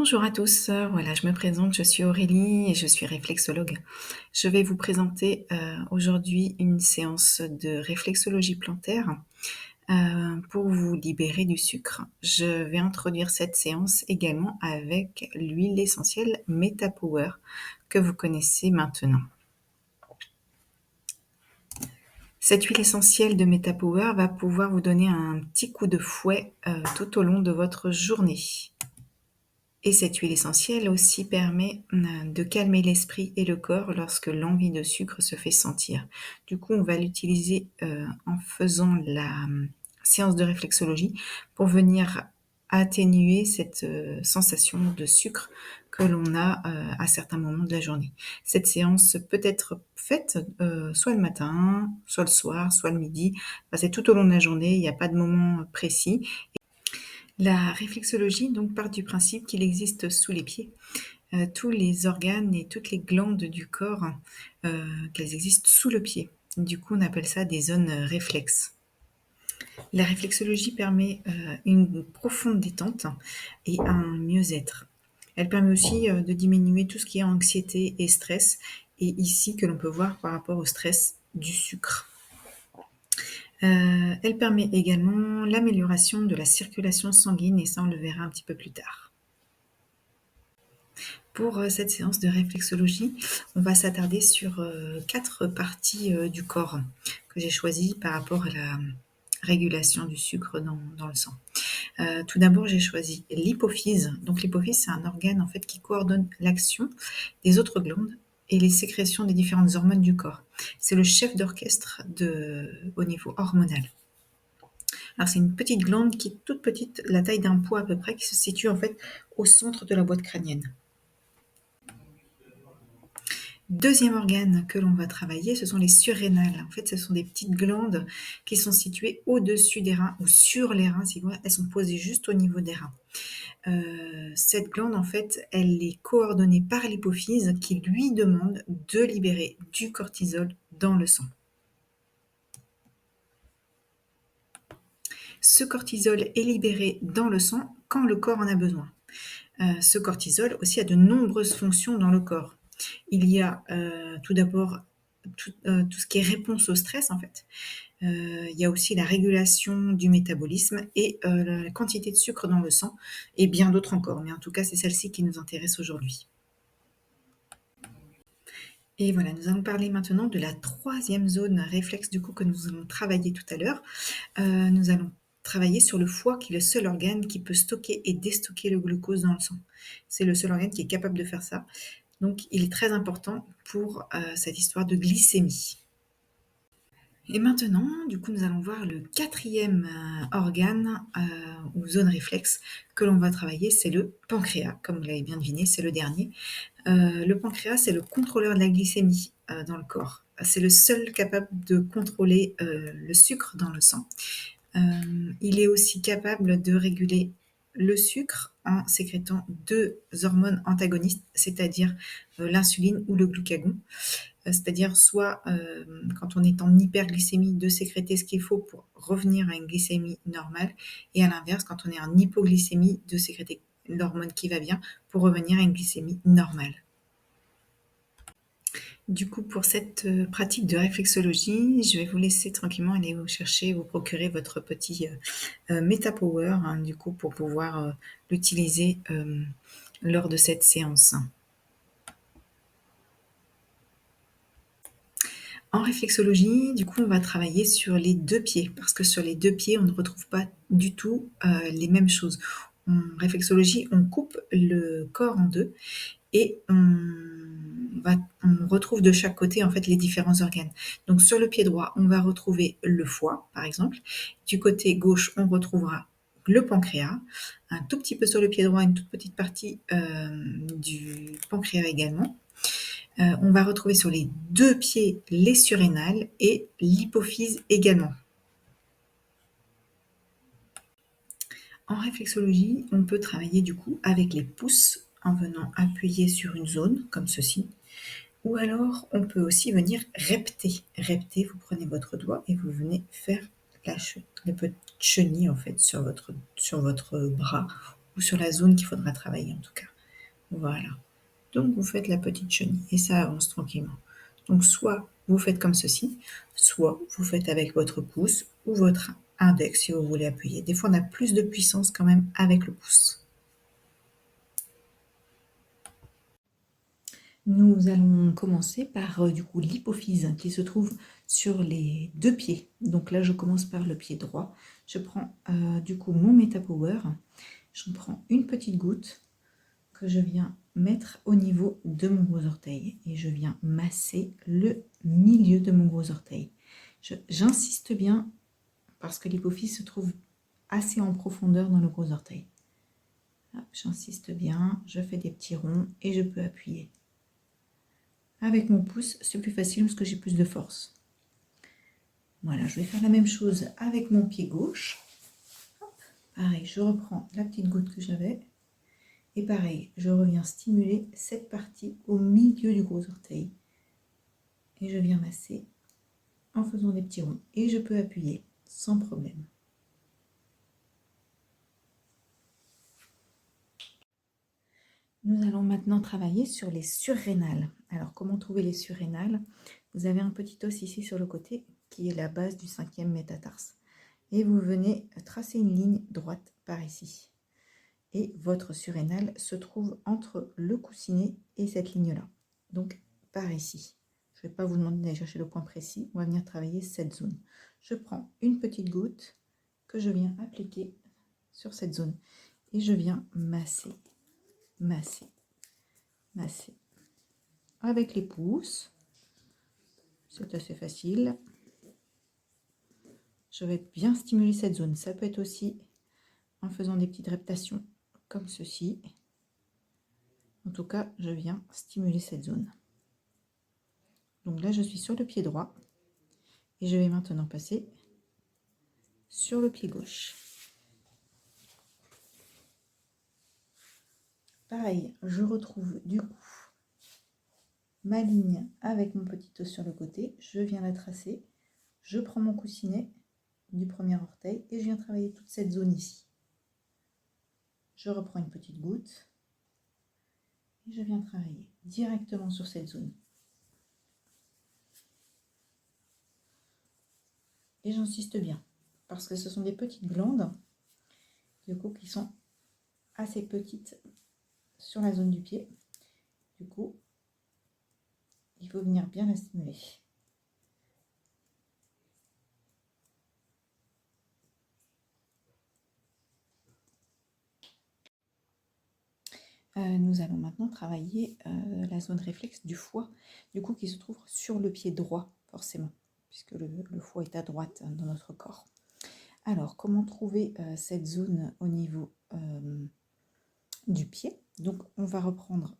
Bonjour à tous, voilà, je me présente, je suis Aurélie et je suis réflexologue. Je vais vous présenter, aujourd'hui une séance de réflexologie plantaire, pour vous libérer du sucre. Je vais introduire cette séance également avec l'huile essentielle Metapower que vous connaissez maintenant. Cette huile essentielle de Metapower va pouvoir vous donner un petit coup de fouet, tout au long de votre journée. Et cette huile essentielle aussi permet, de calmer l'esprit et le corps lorsque l'envie de sucre se fait sentir. Du coup, on va l'utiliser, en faisant la, séance de réflexologie pour venir atténuer cette, sensation de sucre que l'on a, à certains moments de la journée. Cette séance peut être faite, soit le matin, soit le soir, soit le midi. Enfin, c'est tout au long de la journée, il n'y a pas de moment précis. La réflexologie donc part du principe qu'il existe sous les pieds, tous les organes et toutes les glandes du corps, qu'elles existent sous le pied. Du coup, on appelle ça des zones, réflexes. La réflexologie permet, une profonde détente et un mieux-être. Elle permet aussi, de diminuer tout ce qui est anxiété et stress et ici que l'on peut voir par rapport au stress du sucre. Elle permet également l'amélioration de la circulation sanguine et ça, on le verra un petit peu plus tard. Pour, cette séance de réflexologie, on va s'attarder sur, 4 parties, du corps que j'ai choisies par rapport à la régulation du sucre dans le sang. Tout d'abord, j'ai choisi l'hypophyse. Donc l'hypophyse, c'est un organe en fait qui coordonne l'action des autres glandes et les sécrétions des différentes hormones du corps. C'est le chef d'orchestre au niveau hormonal. Alors c'est une petite glande qui est toute petite, la taille d'un pot à peu près, qui se situe en fait au centre de la boîte crânienne. Deuxième organe que l'on va travailler, ce sont les surrénales. En fait, ce sont des petites glandes qui sont situées au-dessus des reins ou sur les reins, si vous voulez, elles sont posées juste au niveau des reins. Cette glande, en fait, elle est coordonnée par l'hypophyse qui lui demande de libérer du cortisol dans le sang. Ce cortisol est libéré dans le sang quand le corps en a besoin. Ce cortisol aussi a de nombreuses fonctions dans le corps. Il y a tout d'abord tout ce qui est réponse au stress en fait. Il y a aussi la régulation du métabolisme et la quantité de sucre dans le sang et bien d'autres encore. Mais en tout cas, c'est celle-ci qui nous intéresse aujourd'hui. Et voilà, nous allons parler maintenant de la troisième zone réflexe du coup que nous allons travailler tout à l'heure. Nous allons travailler sur le foie qui est le seul organe qui peut stocker et déstocker le glucose dans le sang. C'est le seul organe qui est capable de faire ça. Donc il est très important pour, cette histoire de glycémie. Et maintenant, du coup, nous allons voir le quatrième organe ou zone réflexe que l'on va travailler, c'est le pancréas. Comme vous l'avez bien deviné, c'est le dernier. Le pancréas, c'est le contrôleur de la glycémie dans le corps. C'est le seul capable de contrôler le sucre dans le sang. Il est aussi capable de réguler le sucre en sécrétant deux hormones antagonistes, c'est-à-dire l'insuline ou le glucagon. C'est-à-dire soit quand on est en hyperglycémie de sécréter ce qu'il faut pour revenir à une glycémie normale et à l'inverse quand on est en hypoglycémie de sécréter l'hormone qui va bien pour revenir à une glycémie normale. Du coup, pour cette pratique de réflexologie, je vais vous laisser tranquillement aller vous chercher, vous procurer votre petit Metapower, hein, du coup, pour pouvoir l'utiliser lors de cette séance. En réflexologie, du coup, on va travailler sur les deux pieds, parce que sur les deux pieds, on ne retrouve pas du tout les mêmes choses. En réflexologie, on coupe le corps en deux et on retrouve de chaque côté en fait les différents organes. Donc sur le pied droit, on va retrouver le foie, par exemple. Du côté gauche, on retrouvera le pancréas, un tout petit peu sur le pied droit, une toute petite partie du pancréas également. On va retrouver sur les deux pieds les surrénales et l'hypophyse également. En réflexologie, on peut travailler du coup avec les pouces en venant appuyer sur une zone comme ceci. Ou alors, on peut aussi venir repter. Repter, vous prenez votre doigt et vous venez faire les petites chenilles en fait sur votre bras ou sur la zone qu'il faudra travailler en tout cas. Voilà. Donc vous faites la petite chenille et ça avance tranquillement. Donc soit vous faites comme ceci, soit vous faites avec votre pouce ou votre index si vous voulez appuyer. Des fois on a plus de puissance quand même avec le pouce. Nous allons commencer par du coup l'hypophyse qui se trouve sur les deux pieds. Donc là je commence par le pied droit. Je prends du coup mon Metapower. J'en prends une petite goutte que je viens mettre au niveau de mon gros orteil et je viens masser le milieu de mon gros orteil. J'insiste bien parce que l'hypophyse se trouve assez en profondeur dans le gros orteil. J'insiste bien, je fais des petits ronds et je peux appuyer. Avec mon pouce, c'est plus facile parce que j'ai plus de force. Voilà, je vais faire la même chose avec mon pied gauche. Hop, pareil, je reprends la petite goutte que j'avais. Et pareil, je reviens stimuler cette partie au milieu du gros orteil. Et je viens masser en faisant des petits ronds. Et je peux appuyer sans problème. Nous allons maintenant travailler sur les surrénales. Alors, comment trouver les surrénales? Vous avez un petit os ici sur le côté qui est la base du 5e métatarse. Et vous venez tracer une ligne droite par ici. Et votre surrénale se trouve entre le coussinet et cette ligne-là. Donc, par ici. Je ne vais pas vous demander d'aller chercher le point précis. On va venir travailler cette zone. Je prends une petite goutte que je viens appliquer sur cette zone. Et je viens masser, masser, masser. Avec les pouces. C'est assez facile. Je vais bien stimuler cette zone. Ça peut être aussi en faisant des petites reptations comme ceci. En tout cas, je viens stimuler cette zone. Donc là, je suis sur le pied droit. Et je vais maintenant passer sur le pied gauche. Pareil, je retrouve du coup ma ligne avec mon petit os sur le côté. Je viens la tracer. Je prends mon coussinet du premier orteil et je viens travailler toute cette zone ici. Je reprends une petite goutte et je viens travailler directement sur cette zone. Et j'insiste bien parce que ce sont des petites glandes du coup qui sont assez petites sur la zone du pied. Du coup, il faut venir bien la stimuler. Nous allons maintenant travailler la zone réflexe du foie, du coup qui se trouve sur le pied droit, forcément, puisque le foie est à droite dans notre corps. Alors, comment trouver cette zone au niveau du pied? Donc, on va reprendre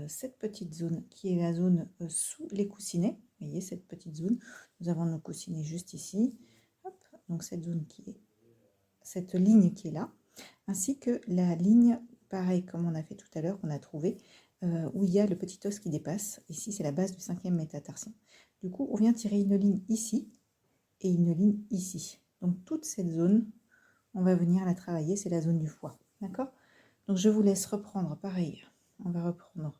cette petite zone qui est la zone sous les coussinets. Vous voyez, cette petite zone. Nous avons nos coussinets juste ici. Hop, donc, cette zone qui est, cette ligne qui est là, ainsi que la ligne, pareil comme on a fait tout à l'heure, qu'on a trouvé, où il y a le petit os qui dépasse. Ici, c'est la base du 5e métatarsian. Du coup, on vient tirer une ligne ici et une ligne ici. Donc, toute cette zone, on va venir la travailler, c'est la zone du foie. D'accord? Donc, je vous laisse reprendre, pareil, on va reprendre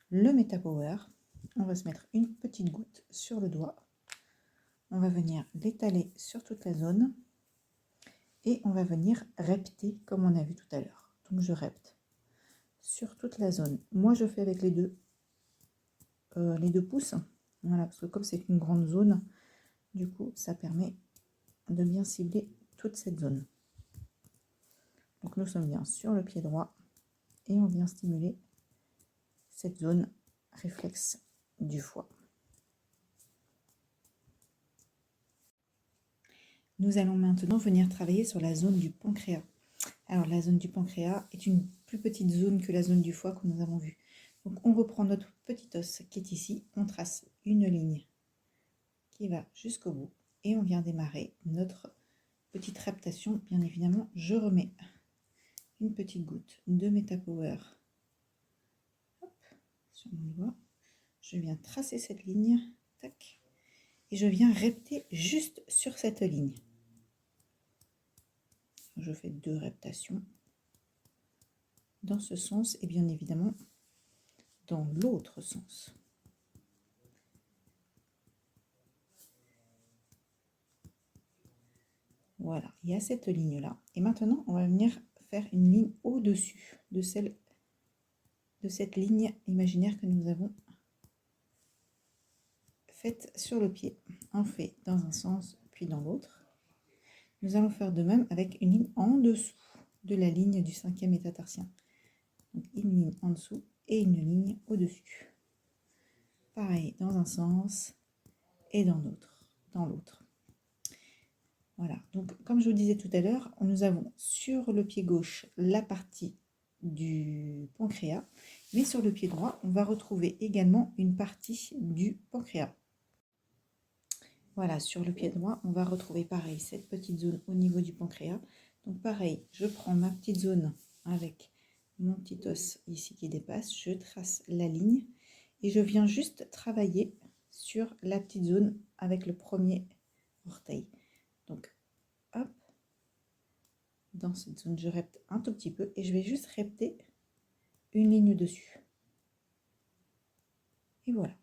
le Metapower. On va se mettre une petite goutte sur le doigt. On va venir l'étaler sur toute la zone. Et on va venir repter comme on a vu tout à l'heure. Donc je repte sur toute la zone. Moi je fais avec les deux pouces. Voilà, parce que comme c'est une grande zone, du coup ça permet de bien cibler toute cette zone. Donc nous sommes bien sur le pied droit et on vient stimuler cette zone réflexe du foie. Nous allons maintenant venir travailler sur la zone du pancréas. Alors la zone du pancréas est une plus petite zone que la zone du foie que nous avons vue. Donc on reprend notre petit os qui est ici, on trace une ligne qui va jusqu'au bout et on vient démarrer notre petite reptation. Bien évidemment, je remets une petite goutte de Metapower sur mon doigt. Je viens tracer cette ligne, tac, et je viens repter juste sur cette ligne. Je fais 2 reptations dans ce sens et bien évidemment, dans l'autre sens. Voilà, il y a cette ligne-là. Et maintenant, on va venir faire une ligne au-dessus de cette ligne imaginaire que nous avons faite sur le pied. On fait dans un sens, puis dans l'autre. Nous allons faire de même avec une ligne en dessous de la ligne du 5e métatarsien. Donc une ligne en dessous et une ligne au-dessus. Pareil, dans un sens et dans l'autre. Voilà, donc comme je vous disais tout à l'heure, nous avons sur le pied gauche la partie du pancréas, mais sur le pied droit, on va retrouver également une partie du pancréas. Voilà, sur le pied droit, on va retrouver pareil, cette petite zone au niveau du pancréas. Donc pareil, je prends ma petite zone avec mon petit os ici qui dépasse, je trace la ligne et je viens juste travailler sur la petite zone avec le premier orteil. Donc, hop, dans cette zone, je répète un tout petit peu et je vais juste répéter une ligne dessus. Et voilà.